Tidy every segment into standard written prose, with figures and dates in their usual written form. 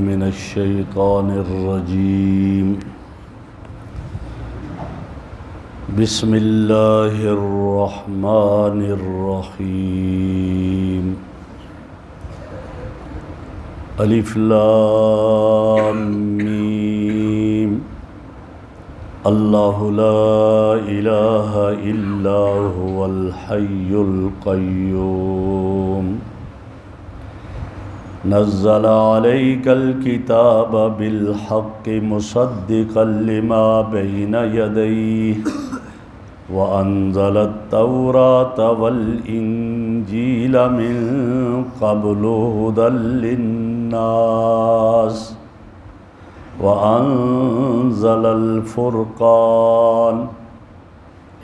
من الشیطان الرجیم بسم اللہ الرحمن الرحیم الف لام میم اللہ لا الہ الا هو الحی القیوم نزل علیک الکتاب بالحق مصدقا لما بین یدیہ وأنزل التوراة والإنجيل من قبل هدى للناس وأنزل الفرقان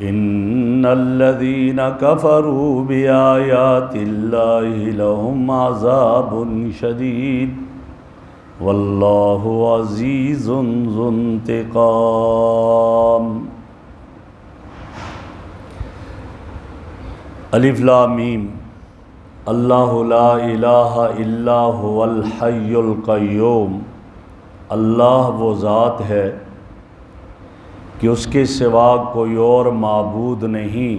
إن الذين كفروا بآيات الله لهم عذاب شديد والله عزيز ذو انتقام الف لام میم اللہ لا الہ الا هو الحی القیوم اللہ وہ ذات ہے کہ اس کے سوا کوئی اور معبود نہیں،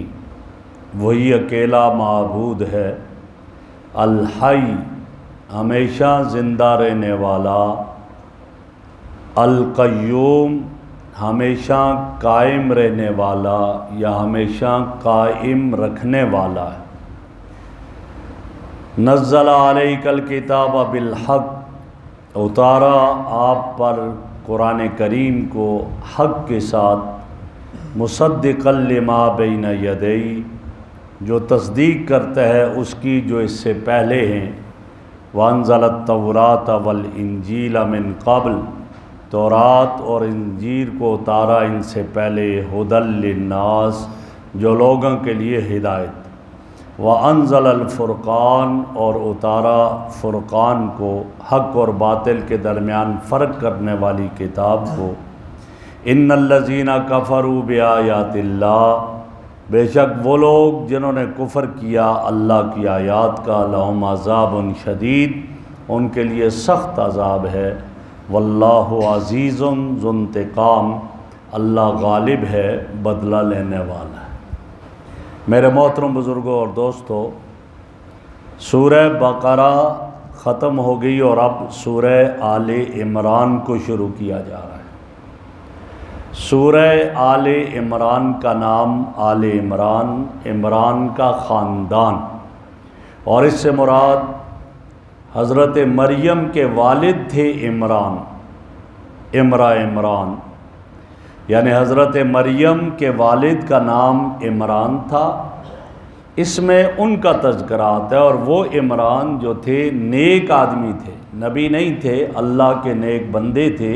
وہی اکیلا معبود ہے۔ الحی ہمیشہ زندہ رہنے والا، القیوم ہمیشہ قائم رہنے والا یا ہمیشہ قائم رکھنے والا ہے۔ نزل علیک الکتاب بالحق، اتارا آپ پر قرآن کریم کو حق کے ساتھ، مصدقا لما بین یدیہ، جو تصدیق کرتا ہے اس کی جو اس سے پہلے ہیں۔ وانزل التوراۃ والانجیل من قبل، تورات اور انجیل کو اتارا ان سے پہلے، ہدی للناس، جو لوگوں کے لیے ہدایت۔ وانزل الفرقان، اور اتارا فرقان کو، حق اور باطل کے درمیان فرق کرنے والی کتاب کو۔ ان الذین کفروا بآیات اللہ، بے شک وہ لوگ جنہوں نے کفر کیا اللہ کی آیات کا، لہم عذاب شدید، ان کے لیے سخت عذاب ہے۔ واللہ عزیز ذو انتقام، اللہ غالب ہے، بدلہ لینے والا ہے۔ میرے محترم بزرگوں اور دوستو، سورہ بقرہ ختم ہو گئی اور اب سورہ آل عمران کو شروع کیا جا رہا ہے۔ سورہ آل عمران کا نام آل عمران، عمران کا خاندان، اور اس سے مراد حضرت مریم کے والد تھے عمران، عمران، یعنی حضرت مریم کے والد کا نام عمران تھا۔ اس میں ان کا تذکرہ آتا ہے، اور وہ عمران جو تھے نیک آدمی تھے، نبی نہیں تھے، اللہ کے نیک بندے تھے،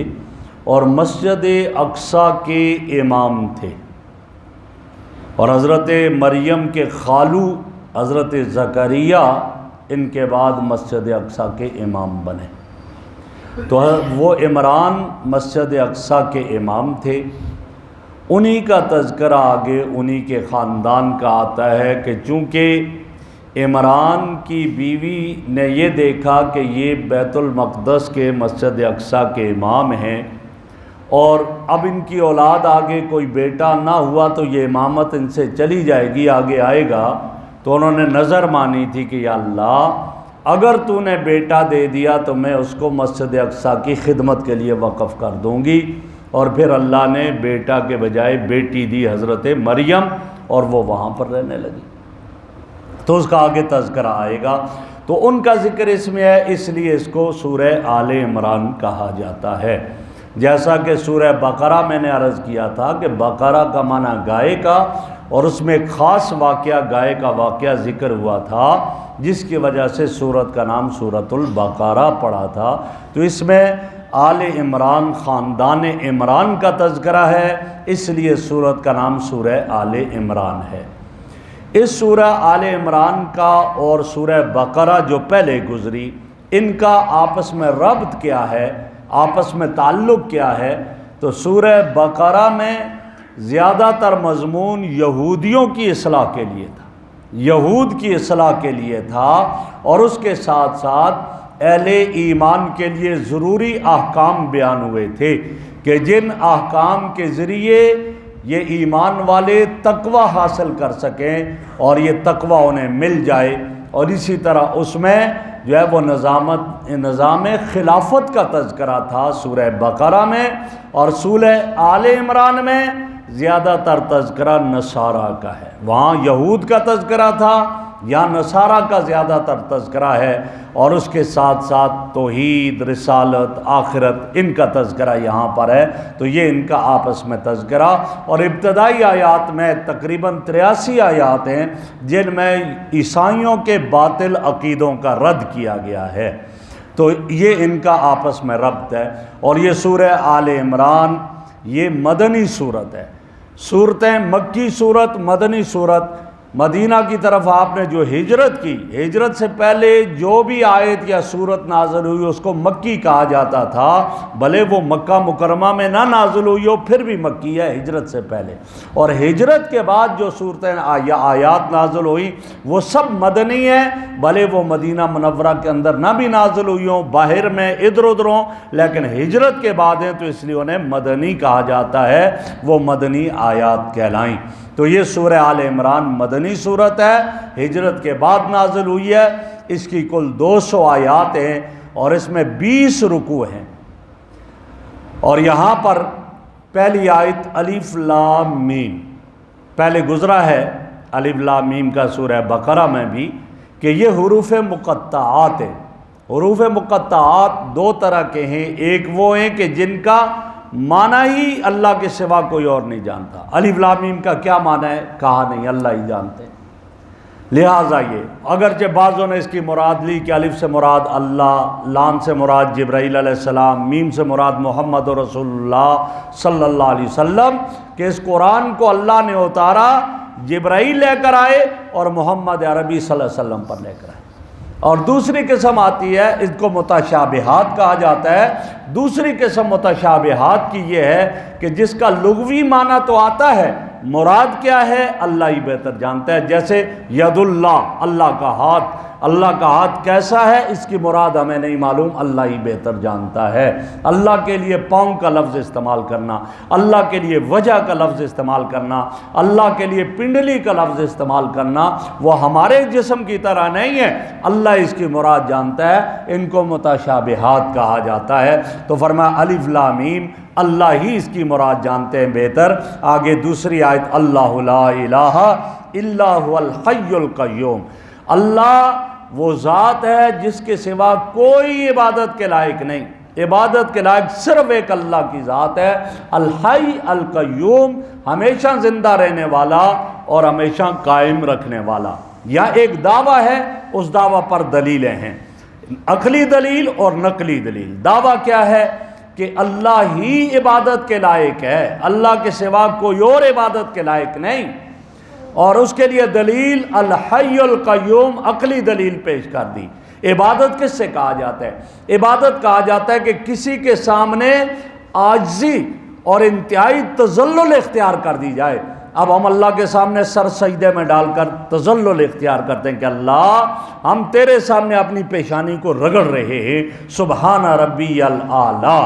اور مسجد اقصی کے امام تھے، اور حضرت مریم کے خالو حضرت زکریا ان کے بعد مسجد اقصی کے امام بنے۔ تو وہ عمران مسجد اقصی کے امام تھے۔ انہی کا تذکرہ آگے انہی کے خاندان کا آتا ہے کہ چونکہ عمران کی بیوی نے یہ دیکھا کہ یہ بیت المقدس کے مسجد اقصی کے امام ہیں، اور اب ان کی اولاد آگے کوئی بیٹا نہ ہوا تو یہ امامت ان سے چلی جائے گی، آگے آئے گا، تو انہوں نے نظر مانی تھی کہ یا اللہ اگر تو نے بیٹا دے دیا تو میں اس کو مسجد اقصی کی خدمت کے لیے وقف کر دوں گی، اور پھر اللہ نے بیٹا کے بجائے بیٹی دی حضرت مریم، اور وہ وہاں پر رہنے لگی۔ تو اس کا آگے تذکرہ آئے گا، تو ان کا ذکر اس میں ہے، اس لیے اس کو سورہ آل عمران کہا جاتا ہے۔ جیسا کہ سورہ بقرہ میں نے عرض کیا تھا کہ بقرہ کا معنی گائے کا، اور اس میں ایک خاص واقعہ گائے کا واقعہ ذکر ہوا تھا، جس کی وجہ سے سورت کا نام سورۃ البقرہ پڑا تھا۔ تو اس میں آل عمران، خاندان عمران کا تذکرہ ہے، اس لیے سورت کا نام سورہ آل عمران ہے۔ اس سورہ آل عمران کا اور سورہ بقرہ جو پہلے گزری، ان کا آپس میں ربط کیا ہے، آپس میں تعلق کیا ہے؟ تو سورہ بقرہ میں زیادہ تر مضمون یہودیوں کی اصلاح کے لیے تھا، یہود کی اصلاح کے لیے تھا، اور اس کے ساتھ ساتھ اہل ایمان کے لیے ضروری احکام بیان ہوئے تھے کہ جن احکام کے ذریعے یہ ایمان والے تقوی حاصل کر سکیں اور یہ تقوی انہیں مل جائے، اور اسی طرح اس میں جو ہے وہ نظام خلافت کا تذکرہ تھا سورہ بقرہ میں، اور سورہ آل عمران میں زیادہ تر تذکرہ نصارہ کا ہے۔ وہاں یہود کا تذکرہ تھا، یا نصارہ کا زیادہ تر تذکرہ ہے، اور اس کے ساتھ ساتھ توحید، رسالت، آخرت، ان کا تذکرہ یہاں پر ہے۔ تو یہ ان کا آپس میں تذکرہ، اور ابتدائی آیات میں تقریباً 83 آیات ہیں جن میں عیسائیوں کے باطل عقیدوں کا رد کیا گیا ہے۔ تو یہ ان کا آپس میں ربط ہے۔ اور یہ سورہ آل عمران یہ مدنی صورت ہے۔ صورتیں مکی صورت، مدنی صورت۔ مدینہ کی طرف آپ نے جو ہجرت کی، ہجرت سے پہلے جو بھی آیت یا صورت نازل ہوئی اس کو مکی کہا جاتا تھا، بھلے وہ مکہ مکرمہ میں نہ نازل ہوئی ہو پھر بھی مکی ہے ہجرت سے پہلے۔ اور ہجرت کے بعد جو صورتیں یا آیات نازل ہوئی وہ سب مدنی ہیں، بھلے وہ مدینہ منورہ کے اندر نہ بھی نازل ہوئی ہوں، باہر میں ادھر ادھر ہوں، لیکن ہجرت کے بعد ہیں تو اس لیے انہیں مدنی کہا جاتا ہے، وہ مدنی آیات کہلائیں۔ تو یہ سورہ آل عمران مدنی صورت ہے، ہجرت کے بعد نازل ہوئی ہے۔ اس کی کل 200 آیات ہیں اور اس میں 20 رکوع ہیں۔ اور یہاں پر پہلی آیت الف لام میم، پہلے گزرا ہے الف لام میم کا سورہ بقرہ میں بھی، کہ یہ حروف مقطعات ہیں۔ حروف مقطعات دو طرح کے ہیں، ایک وہ ہیں کہ جن کا معنی ہی اللہ کے سوا کوئی اور نہیں جانتا۔ الف لام میم کا کیا معنی ہے؟ کہا نہیں، اللہ ہی جانتے۔ لہٰذا یہ اگرچہ بعضوں نے اس کی مراد لی کہ الف سے مراد اللہ، لام سے مراد جبرائیل علیہ السلام، میم سے مراد محمد رسول اللہ صلی اللہ علیہ وسلم، کہ اس قرآن کو اللہ نے اتارا، جبرائیل لے کر آئے اور محمد عربی صلی اللہ علیہ وسلم پر لے کر آئے۔ اور دوسری قسم آتی ہے، اس کو متشابہات کہا جاتا ہے۔ دوسری قسم متشابہات کی یہ ہے کہ جس کا لغوی معنی تو آتا ہے، مراد کیا ہے اللہ ہی بہتر جانتا ہے۔ جیسے ید اللہ، اللہ کا ہاتھ، اللہ کا ہاتھ کیسا ہے اس کی مراد ہمیں نہیں معلوم، اللہ ہی بہتر جانتا ہے۔ اللہ کے لیے پاؤں کا لفظ استعمال کرنا، اللہ کے لیے وجہ کا لفظ استعمال کرنا، اللہ کے لیے پنڈلی کا لفظ استعمال کرنا، وہ ہمارے جسم کی طرح نہیں ہے، اللہ اس کی مراد جانتا ہے۔ ان کو متشابہات کہا جاتا ہے۔ تو فرمایا الف لام میم، اللہ ہی اس کی مراد جانتے ہیں بہتر۔ آگے دوسری آیت اللہ لا الہ الا هو الحی القیوم، اللہ وہ ذات ہے جس کے سوا کوئی عبادت کے لائق نہیں، عبادت کے لائق صرف ایک اللہ کی ذات ہے۔ الحی القیوم، ہمیشہ زندہ رہنے والا اور ہمیشہ قائم رکھنے والا۔ یا ایک دعویٰ ہے، اس دعویٰ پر دلیلیں ہیں، عقلی دلیل اور نقلی دلیل۔ دعویٰ کیا ہے کہ اللہ ہی عبادت کے لائق ہے، اللہ کے سوا کوئی اور عبادت کے لائق نہیں، اور اس کے لیے دلیل الحی القیوم، عقلی دلیل پیش کر دی۔ عبادت کس سے کہا جاتا ہے؟ عبادت کہا جاتا ہے کہ کسی کے سامنے عاجزی اور انتہائی تذلل اختیار کر دی جائے۔ اب ہم اللہ کے سامنے سر سجدے میں ڈال کر تذلل اختیار کرتے ہیں کہ اللہ ہم تیرے سامنے اپنی پیشانی کو رگڑ رہے ہیں، سبحان ربی الاعلی،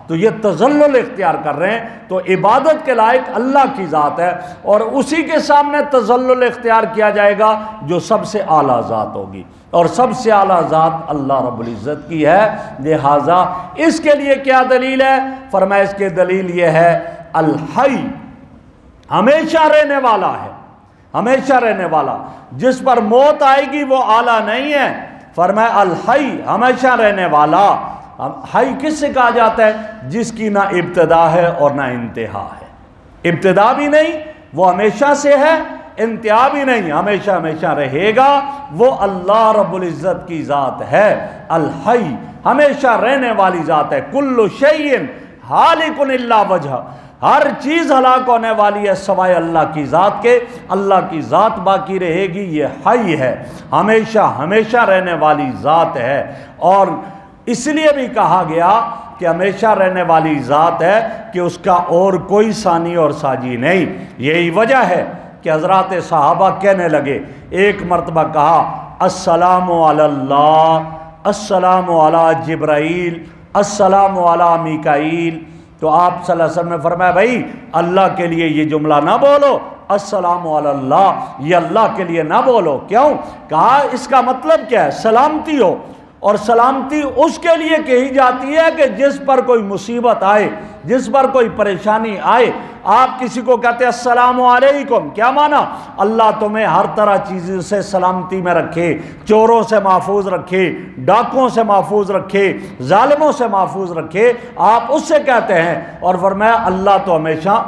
تو یہ تذلل اختیار کر رہے ہیں۔ تو عبادت کے لائق اللہ کی ذات ہے، اور اسی کے سامنے تذلل اختیار کیا جائے گا جو سب سے اعلیٰ ذات ہوگی، اور سب سے اعلیٰ ذات اللہ رب العزت کی ہے۔ لہٰذا اس کے لیے کیا دلیل ہے؟ فرمایا اس کے دلیل یہ ہے الحی، ہمیشہ رہنے والا ہے، ہمیشہ رہنے والا، جس پر موت آئے گی وہ اعلیٰ نہیں ہے۔ فرمایا الحی، ہمیشہ رہنے والا۔ حی کس سے کہا جاتا ہے؟ جس کی نہ ابتدا ہے اور نہ انتہا ہے، ابتدا بھی نہیں، وہ ہمیشہ سے ہے، انتہا بھی نہیں، ہمیشہ ہمیشہ رہے گا، وہ اللہ رب العزت کی ذات ہے۔ الحی، ہمیشہ رہنے والی ذات ہے۔ کل شیء ہالک الا وجہ، ہر چیز ہلاک ہونے والی ہے سوائے اللہ کی ذات کے، اللہ کی ذات باقی رہے گی۔ یہ حی ہے، ہمیشہ ہمیشہ رہنے والی ذات ہے۔ اور اس لیے بھی کہا گیا کہ ہمیشہ رہنے والی ذات ہے کہ اس کا اور کوئی ثانی اور ساجی نہیں۔ یہی وجہ ہے کہ حضرات صحابہ کہنے لگے، ایک مرتبہ کہا السلام علی اللہ السلام علی جبرائیل، السلام علی میکائیل، تو آپ صلی اللہ علیہ وسلم نے فرمایا بھائی اللہ کے لیے یہ جملہ نہ بولو، السلام علی اللہ یہ اللہ کے لیے نہ بولو۔ کیوں؟ کہا اس کا مطلب کیا ہے؟ سلامتی ہو، اور سلامتی اس کے لیے کہی جاتی ہے کہ جس پر کوئی مصیبت آئے، جس پر کوئی پریشانی آئے، آپ کسی کو کہتے ہیں السلام علیکم، کیا معنی؟ اللہ تمہیں ہر طرح چیزوں سے سلامتی میں رکھے، چوروں سے محفوظ رکھے، ڈاکوں سے محفوظ رکھے، ظالموں سے محفوظ رکھے، آپ اس سے کہتے ہیں۔ اور فرمایا اللہ تو ہمیشہ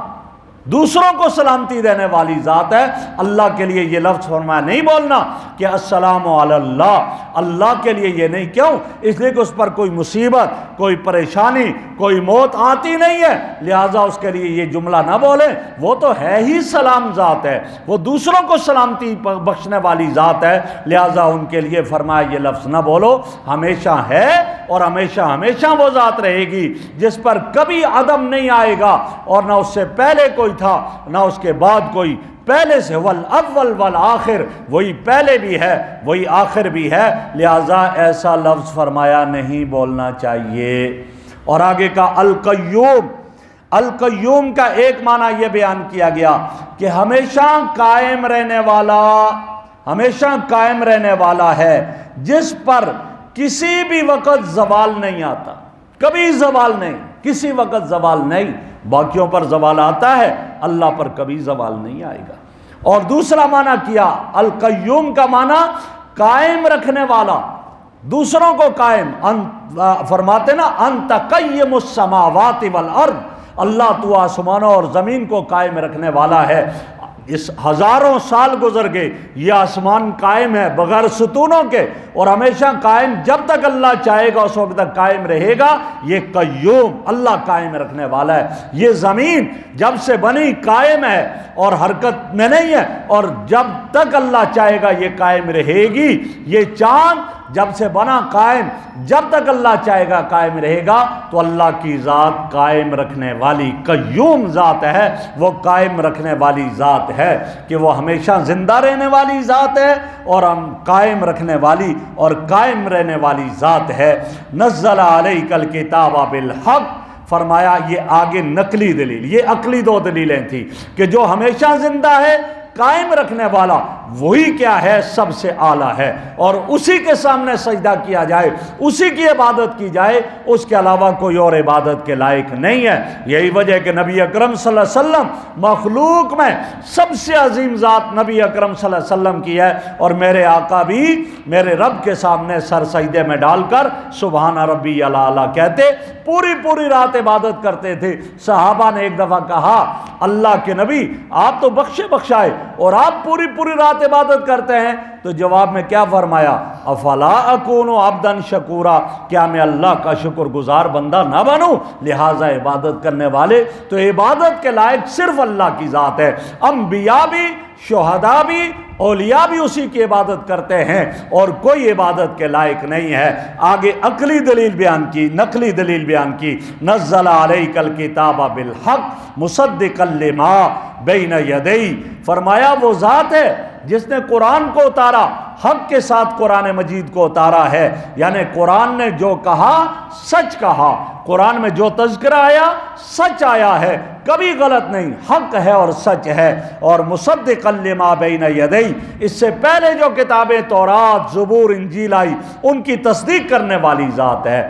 دوسروں کو سلامتی دینے والی ذات ہے، اللہ کے لیے یہ لفظ فرمایا نہیں بولنا کہ السلام علی اللہ، اللہ کے لیے یہ نہیں۔ کیوں؟ اس لیے کہ اس پر کوئی مصیبت، کوئی پریشانی، کوئی موت آتی نہیں ہے، لہٰذا اس کے لیے یہ جملہ نہ بولیں، وہ تو ہے ہی سلام ذات ہے، وہ دوسروں کو سلامتی بخشنے والی ذات ہے، لہٰذا ان کے لیے فرمایا یہ لفظ نہ بولو۔ ہمیشہ ہے اور ہمیشہ ہمیشہ وہ ذات رہے گی جس پر کبھی عدم نہیں آئے گا، اور نہ اس سے پہلے کوئی تھا نہ اس کے بعد کوئی، پہلے سے والاول والآخر، وہی پہلے بھی ہے وہی آخر بھی ہے، لہذا ایسا لفظ فرمایا نہیں بولنا چاہیے۔ اور آگے کا القیوم، القیوم کا ایک معنی یہ بیان کیا گیا کہ ہمیشہ قائم رہنے والا، ہمیشہ قائم رہنے والا ہے، جس پر کسی بھی وقت زوال نہیں آتا، کبھی زوال نہیں، کسی وقت زوال نہیں۔ باقیوں پر زوال آتا ہے، اللہ پر کبھی زوال نہیں آئے گا۔ اور دوسرا معنی کیا القیوم کا معنی قائم رکھنے والا، دوسروں کو قائم، فرماتے نا انت قیم السماوات والارض، اللہ تو آسمانوں اور زمین کو قائم رکھنے والا ہے۔ اس ہزاروں سال گزر گئے، یہ آسمان قائم ہے بغیر ستونوں کے، اور ہمیشہ قائم، جب تک اللہ چاہے گا اس وقت تک قائم رہے گا۔ یہ قیوم، اللہ قائم رکھنے والا ہے۔ یہ زمین جب سے بنی قائم ہے اور حرکت میں نہیں ہے، اور جب تک اللہ چاہے گا یہ قائم رہے گی۔ یہ چاند جب سے بنا قائم، جب تک اللہ چاہے گا قائم رہے گا۔ تو اللہ کی ذات قائم رکھنے والی قیوم ذات ہے، وہ قائم رکھنے والی ذات ہے کہ وہ ہمیشہ زندہ رہنے والی ذات ہے، اور ہم قائم رکھنے والی اور قائم رہنے والی ذات ہے۔ نزل علیک الکتاب بالحق، فرمایا یہ آگے نقلی دلیل، یہ عقلی دو دلیلیں تھیں کہ جو ہمیشہ زندہ ہے، قائم رکھنے والا، وہی کیا ہے؟ سب سے اعلیٰ ہے، اور اسی کے سامنے سجدہ کیا جائے، اسی کی عبادت کی جائے، اس کے علاوہ کوئی اور عبادت کے لائق نہیں ہے۔ یہی وجہ ہے کہ نبی اکرم صلی اللہ علیہ وسلم مخلوق میں سب سے عظیم ذات نبی اکرم صلی اللہ علیہ وسلم کی ہے، اور میرے آقا بھی میرے رب کے سامنے سر سجدے میں ڈال کر سبحان ربی الاعلیٰ کہتے، پوری رات عبادت کرتے تھے۔ صحابہ نے ایک دفعہ کہا اللہ کے نبی آپ تو بخشے بخشائے اور آپ پوری رات عبادت کرتے ہیں، تو جواب میں کیا فرمایا؟ افلا اکون عبدا شکورا، کیا میں اللہ کا شکر گزار بندہ نہ بنوں؟ لہٰذا عبادت کرنے والے تو عبادت کے لائق صرف اللہ کی ذات ہے۔ انبیاء بھی، شہداء بھی، اولیاء بھی اسی کی عبادت کرتے ہیں، اور کوئی عبادت کے لائق نہیں ہے۔ آگے عقلی دلیل بیان کی، نقلی دلیل بیان کی، نزل علیک الکتاب بالحق مصدقا لما بین یدی، فرمایا وہ ذات ہے جس نے قرآن کو اتارا، حق کے ساتھ قرآن مجید کو اتارا ہے، یعنی قرآن نے جو کہا سچ کہا، قرآن میں جو تذکرہ آیا سچ آیا ہے، کبھی غلط نہیں، حق ہے اور سچ ہے۔ اور مصدقا لما بین یدی، اس سے پہلے جو کتابیں تورات، زبور، انجیل آئی، ان کی تصدیق کرنے والی ذات ہے۔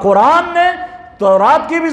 قرآن نے تورات کی بھی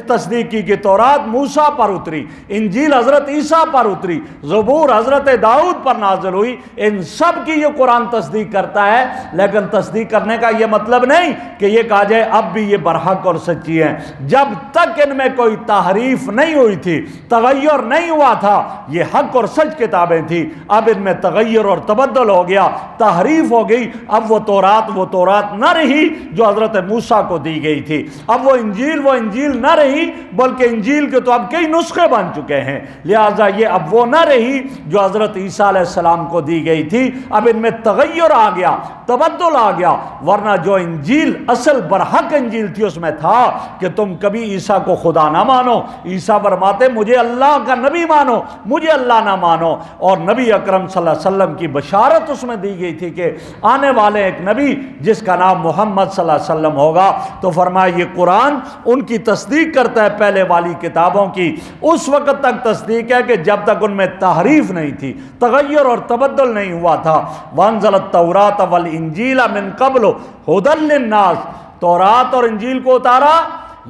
تصدیق کی کہ تورات موسیٰ پر اتری، انجیل حضرت عیسیٰ پر اتری، زبور حضرت داؤد پر نازل ہوئی، ان سب کی یہ قرآن تصدیق کرتا ہے۔ لیکن تصدیق کرنے کا یہ مطلب نہیں کہ یہ کہا جائے اب بھی یہ برحق اور سچی ہیں۔ جب تک ان میں کوئی تحریف نہیں ہوئی تھی، تغیر نہیں ہوا تھا، یہ حق اور سچ کتابیں تھیں۔ اب ان میں تغیر اور تبدل ہو گیا، تحریف ہو گئی، اب وہ تورات نہ رہی جو حضرت موسیٰ کو دی گئی تھی، اب وہ انجیل نہ رہی، بلکہ انجیل کے تو اب کئی نسخے بن چکے ہیں، لہٰذا یہ اب وہ نہ رہی جو حضرت عیسیٰ علیہ السلام کو دی گئی تھی۔ اب ان میں تغیر آ گیا، تبدل آ گیا، ورنہ جو انجیل اصل برحق انجیل تھی اس میں تھا کہ تم کبھی عیسیٰ کو خدا نہ مانو۔ عیسیٰ فرماتے مجھے اللہ کا نبی مانو، مجھے اللہ نہ مانو، اور نبی اکرم صلی اللہ علیہ وسلم کی بشارت اس میں دی گئی تھی کہ آنے والے ایک نبی جس کا نام محمد صلی اللہ علیہ وسلم ہوگا۔ تو فرمایا یہ قرآن ان کی تصدیق کرتا ہے پہلے والی کتابوں کی، اس وقت تک تصدیق ہے کہ جب تک ان میں تحریف نہیں تھی، تغیر اور تبدل نہیں ہوا تھا۔ وانزل التوراۃ والانجیل من قبل ھدی للناس، تورات اور انجیل کو اتارا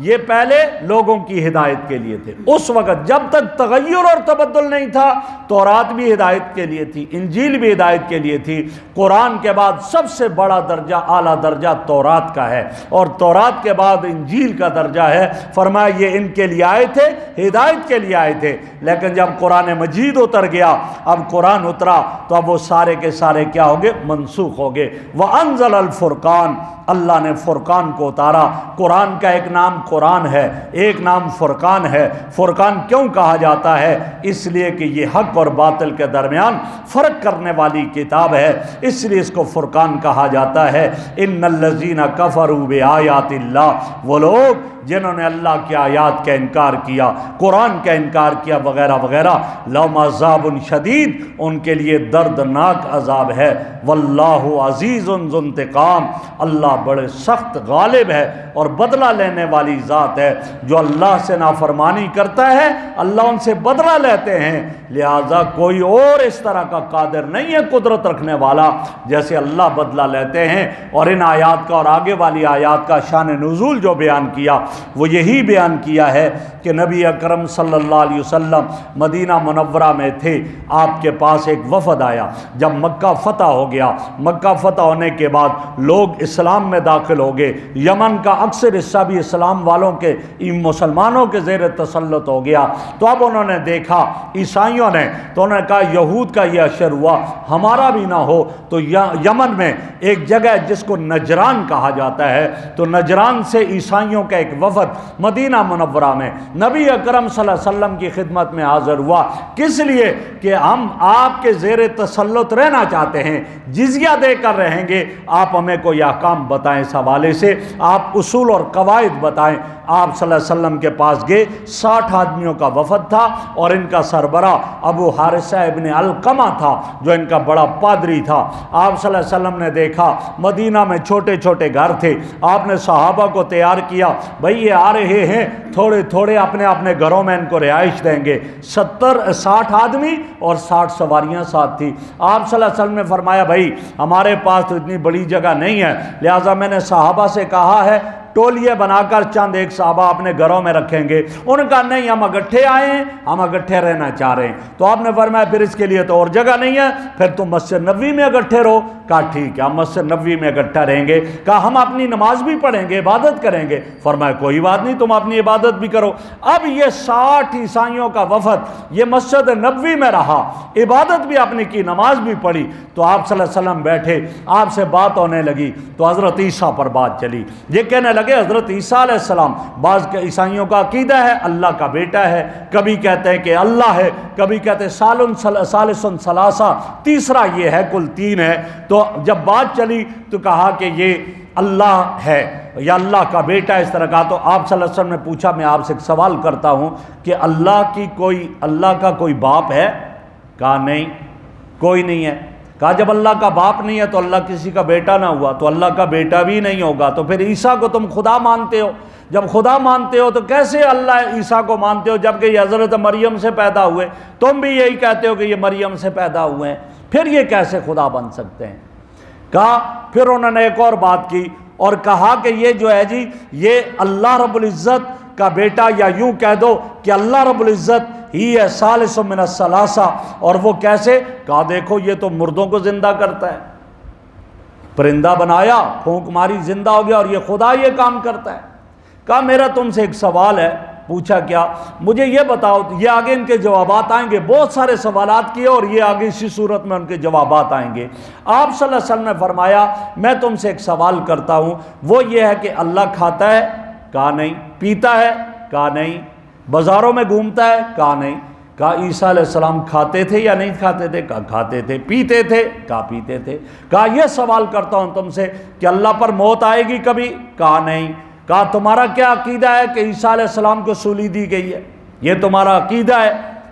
یہ پہلے لوگوں کی ہدایت کے لیے تھے۔ اس وقت جب تک تغیر اور تبدل نہیں تھا، تورات بھی ہدایت کے لیے تھی، انجیل بھی ہدایت کے لیے تھی۔ قرآن کے بعد سب سے بڑا درجہ، اعلیٰ درجہ تورات کا ہے، اور تورات کے بعد انجیل کا درجہ ہے۔ فرمایا یہ ان کے لیے آئے تھے، ہدایت کے لیے آئے تھے، لیکن جب قرآن مجید اتر گیا، اب قرآن اترا تو اب وہ سارے کے سارے کیا ہو گئے؟ منسوخ ہو گئے۔ وَأَنزَلَ الْفُرْقَانَ، اللہ نے فرقان کو اتارا۔ قرآن کا ایک نام قرآن ہے، ایک نام فرقان ہے۔ فرقان کیوں کہا جاتا ہے؟ اس لیے کہ یہ حق اور باطل کے درمیان فرق کرنے والی کتاب ہے، اس لیے اس کو فرقان کہا جاتا ہے۔ ان الذین کفروا بآیات اللہ، وہ لوگ جنہوں نے اللہ کی آیات کا انکار کیا، قرآن کا انکار کیا وغیرہ وغیرہ، لہم عذاب شدید، ان کے لیے دردناک عذاب ہے۔ واللہ عزیز ذو انتقام، اللہ بڑے سخت غالب ہے اور بدلہ لینے والی ذات ہے۔ جو اللہ سے نافرمانی کرتا ہے اللہ ان سے بدلہ لیتے ہیں، لہذا کوئی اور اس طرح کا قادر نہیں ہے قدرت رکھنے والا جیسے اللہ بدلہ لیتے ہیں۔ اور ان آیات کا اور آگے والی آیات کا شان نزول جو بیان کیا وہ یہی بیان کیا ہے کہ نبی اکرم صلی اللہ علیہ وسلم مدینہ منورہ میں تھے، آپ کے پاس ایک وفد آیا۔ جب مکہ فتح ہو گیا، مکہ فتح ہونے کے بعد لوگ اسلام میں داخل ہو گئے، یمن کا اکثر حصہ بھی اسلام والوں کے، مسلمانوں کے زیر تسلط ہو گیا۔ تو اب انہوں نے دیکھا عیسائیوں نے، تو انہوں نے کہا یہود کا یہ اشر ہوا، ہمارا بھی نہ ہو۔ تو یمن میں ایک جگہ جس کو نجران کہا جاتا ہے، تو نجران سے عیسائیوں کا ایک وفد مدینہ منورہ میں نبی اکرم صلی اللہ علیہ وسلم کی خدمت میں حاضر ہوا۔ کس لیے؟ کہ ہم آپ کے زیر تسلط رہنا چاہتے ہیں، جزیہ دے کر رہیں گے، آپ ہمیں کوئی احکام بتائیں، اس حوالے سے آپ اصول اور قواعد بتائیں۔ آپ صلی اللہ علیہ وسلم کے پاس گئے، 60 آدمیوں کا وفد تھا، اور ان کا سربراہ ابو حارثہ ابن علقمہ تھا جو ان کا بڑا پادری تھا۔ آپ صلی اللہ علیہ وسلم نے دیکھا مدینہ میں چھوٹے چھوٹے گھر تھے، آپ نے صحابہ کو تیار کیا، بھئی یہ آ رہے ہیں، تھوڑے تھوڑے اپنے اپنے گھروں میں ان کو رہائش دیں گے۔ 60 آدمی اور 60 سواریاں ساتھ تھی۔ آپ صلی اللہ علیہ وسلم نے فرمایا بھائی ہمارے پاس تو اتنی بڑی جگہ نہیں ہے، لہٰذا میں نے صحابہ سے کہا ہے ٹولیے بنا کر چند ایک صحابہ اپنے گھروں میں رکھیں گے۔ انہوں نے کہا نہیں، ہم اکٹھے آئے ہیں، ہم اکٹھے رہنا چاہ رہے ہیں۔ تو آپ نے فرمایا پھر اس کے لیے تو اور جگہ نہیں ہے، پھر تم مسجد نبوی میں اکٹھے رہو۔ کہا ٹھیک ہے، ہم مسجد نبوی میں اکٹھا رہیں گے۔ کہا ہم اپنی نماز بھی پڑھیں گے، عبادت کریں گے۔ فرمایا کوئی بات نہیں، تم اپنی عبادت بھی کرو۔ اب یہ 60 عیسائیوں کا وفد یہ مسجد نبوی میں رہا، عبادت بھی اپنی کی، نماز بھی پڑھی۔ تو آپ صلی اللہ علیہ وسلم بیٹھے، آپ سے بات ہونے لگی، تو حضرت عیسیٰ پر بات چلی۔ یہ کہنے لگے حضرت عیسیٰ علیہ السلام، بعض کے عیسائیوں کا عقیدہ ہے اللہ کا بیٹا ہے، کبھی کہتے ہیں کہ اللہ ہے، کبھی کہتے ہیں ثالث ثلاثہ، تیسرا یہ ہے، کل 3 ہے۔ تو جب بات چلی تو کہا کہ یہ اللہ ہے یا اللہ کا بیٹا، اس طرح کا۔ تو آپ صلی اللہ علیہ وسلم نے پوچھا میں آپ سے ایک سوال کرتا ہوں کہ اللہ کا کوئی باپ ہے؟ کہا نہیں، کوئی نہیں ہے۔ کہا جب اللہ کا باپ نہیں ہے تو اللہ کسی کا بیٹا نہ ہوا، تو اللہ کا بیٹا بھی نہیں ہوگا، تو پھر عیسیٰ کو تم خدا مانتے ہو۔ جب خدا مانتے ہو تو کیسے اللہ عیسیٰ کو مانتے ہو جبکہ یہ حضرت مریم سے پیدا ہوئے؟ تم بھی یہی کہتے ہو کہ یہ مریم سے پیدا ہوئے ہیں، پھر یہ کیسے خدا بن سکتے ہیں؟ کہا پھر انہوں نے ایک اور بات کی اور کہا کہ یہ جو ہے جی یہ اللہ رب العزت کا بیٹا، یا یوں کہہ دو کہ اللہ رب العزت ہی ہے ثالث من الثلاثہ۔ اور وہ کیسے؟ کہا دیکھو یہ تو مردوں کو زندہ کرتا ہے، پرندہ بنایا، پھونک ماری، زندہ ہو گیا، اور یہ خدا یہ کام کرتا ہے۔ کہا میرا تم سے ایک سوال ہے۔ پوچھا کیا؟ مجھے یہ بتاؤ، یہ آگے ان کے جوابات آئیں گے، بہت سارے سوالات کیے اور یہ آگے اسی صورت میں ان کے جوابات آئیں گے۔ آپ صلی اللہ علیہ وسلم نے فرمایا میں تم سے ایک سوال کرتا ہوں، وہ یہ ہے کہ اللہ کھاتا ہے؟ کہا نہیں۔ پیتا ہے؟ کہا نہیں۔ بازاروں میں گھومتا ہے؟ کہا نہیں۔ کہا عیسیٰ علیہ السلام کھاتے تھے یا نہیں کھاتے تھے؟ کہا کھاتے تھے۔ پیتے تھے؟ کہا پیتے تھے۔ کہا یہ سوال کرتا ہوں تم سے کہ اللہ پر موت آئے گی کبھی؟ کہا نہیں۔ کہا تمہارا کیا عقیدہ ہے کہ عیسیٰ علیہ السلام کو سولی دی گئی ہے؟ یہ تمہارا عقیدہ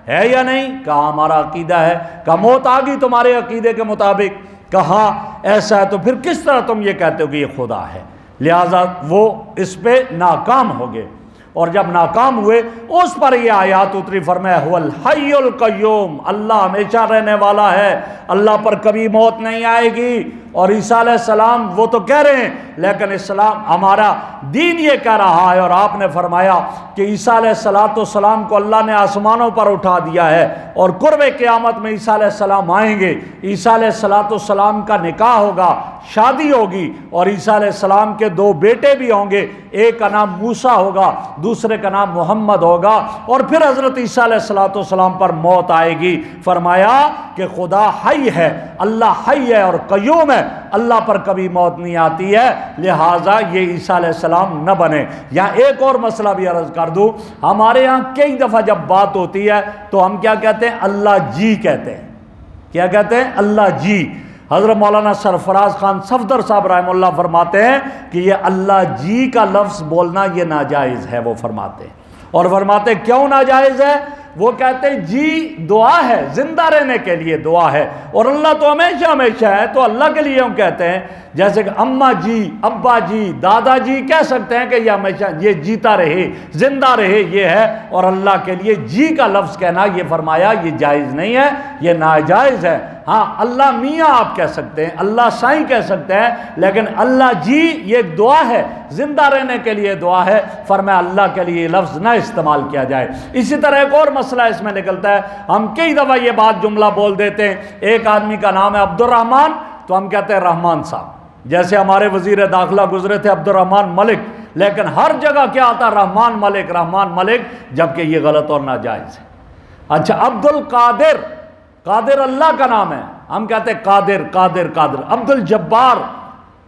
ہے یا نہیں؟ کہا ہمارا عقیدہ ہے۔ کہا موت آ گئی تمہارے عقیدے کے مطابق؟ کہا ایسا ہے تو پھر کس طرح تم یہ کہتے ہو کہ یہ خدا ہے؟ لہٰذا وہ اس پہ ناکام ہو گئے، اور جب ناکام ہوئے اس پر یہ آیات اتری، فرمایا هو الحی القیوم، اللہ ہمیشہ رہنے والا ہے، اللہ پر کبھی موت نہیں آئے گی۔ اور عیسیٰ علیہ السلام وہ تو کہہ رہے ہیں، لیکن اسلام ہمارا دین یہ کہہ رہا ہے، اور آپ نے فرمایا کہ عیسیٰ علیہ السلام کو اللہ نے آسمانوں پر اٹھا دیا ہے، اور قرب قیامت میں عیسیٰ علیہ السلام آئیں گے، عیسیٰ علیہ السلام کا نکاح ہوگا، شادی ہوگی، اور عیسیٰ علیہ السلام کے 2 بیٹے بھی ہوں گے، ایک کا نام موسیٰ ہوگا، دوسرے کا نام محمد ہوگا، اور پھر حضرت عیسیٰ علیہ السلام پر موت آئے گی۔ فرمایا کہ خدا حی ہے، اللہ حی ہے اور قیوم ہے، اللہ پر کبھی موت نہیں آتی ہے، لہٰذا یہ عیسیٰ علیہ السلام نہ بنے۔ یہاں ایک اور مسئلہ بھی عرض کر دوں، ہمارے ہاں کئی دفعہ جب بات ہوتی ہے تو ہم کیا کہتے ہیں؟ اللہ جی کہتے ہیں۔ کیا کہتے ہیں؟ اللہ جی۔ حضرت مولانا سرفراز خان صفدر صاحب رحمہ اللہ فرماتے ہیں کہ یہ اللہ جی کا لفظ بولنا یہ ناجائز ہے، وہ فرماتے ہیں، اور فرماتے ہیں کیوں ناجائز ہے؟ وہ کہتے ہیں جی دعا ہے، زندہ رہنے کے لیے دعا ہے، اور اللہ تو ہمیشہ ہمیشہ ہے، تو اللہ کے لیے ہم کہتے ہیں، جیسے کہ اماں جی، ابا جی، دادا جی کہہ سکتے ہیں کہ یہ ہمیشہ یہ جیتا رہے، زندہ رہے، یہ ہے، اور اللہ کے لیے جی کا لفظ کہنا یہ فرمایا یہ جائز نہیں ہے، یہ ناجائز ہے۔ ہاں اللہ میاں آپ کہہ سکتے ہیں، اللہ سائیں کہہ سکتے ہیں، لیکن اللہ جی یہ ایک دعا ہے، زندہ رہنے کے لیے دعا ہے، فرمایا اللہ کے لیے لفظ نہ استعمال کیا جائے۔ اسی طرح ایک اور مسئلہ اس میں نکلتا ہے، ہم کئی دفعہ یہ بات جملہ بول دیتے ہیں، ایک آدمی کا نام ہے عبد الرحمن، تو ہم کہتے ہیں رحمان صاحب، جیسے ہمارے وزیر داخلہ گزرے تھے عبد الرحمن ملک، لیکن ہر جگہ کیا آتا؟ رحمان ملک، رحمان ملک، جبکہ یہ غلط اور ناجائز ہے۔ اچھا عبد القادر، قادر اللہ کا نام ہے، ہم کہتے ہیں قادر قادر قادر۔ عبد الجبار،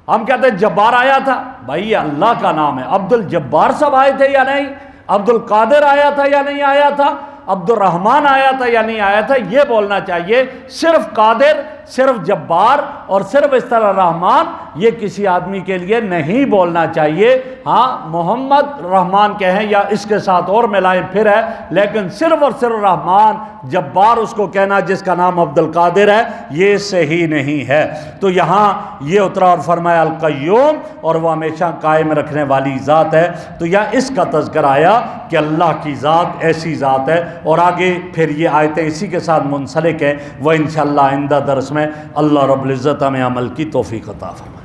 ہم کہتے ہیں جبار آیا تھا، بھائی یہ اللہ کا نام ہے، عبد الجبار سب آئے تھے یا نہیں؟ عبد القادر آیا تھا یا نہیں آیا تھا؟ عبد الرحمن آیا تھا یا نہیں آیا تھا؟ یہ بولنا چاہیے، صرف قادر، صرف جبار اور صرف اس طرح رحمان، یہ کسی آدمی کے لیے نہیں بولنا چاہیے۔ ہاں محمد رحمان کہیں یا اس کے ساتھ اور ملائیں پھر ہے، لیکن صرف اور صرف رحمان، جبار اس کو کہنا جس کا نام عبد القادر ہے، یہ صحیح نہیں ہے۔ تو یہاں یہ اترا اور فرمایا القیوم، اور وہ ہمیشہ قائم رکھنے والی ذات ہے۔ تو یہاں اس کا تذکر آیا کہ اللہ کی ذات ایسی ذات ہے، اور آگے پھر یہ آیتیں اسی کے ساتھ منسلک ہیں، وہ انشاءاللہ آئندہ درس میں اللہ رب العزت ہمیں عمل کی توفیق عطا فرمائے۔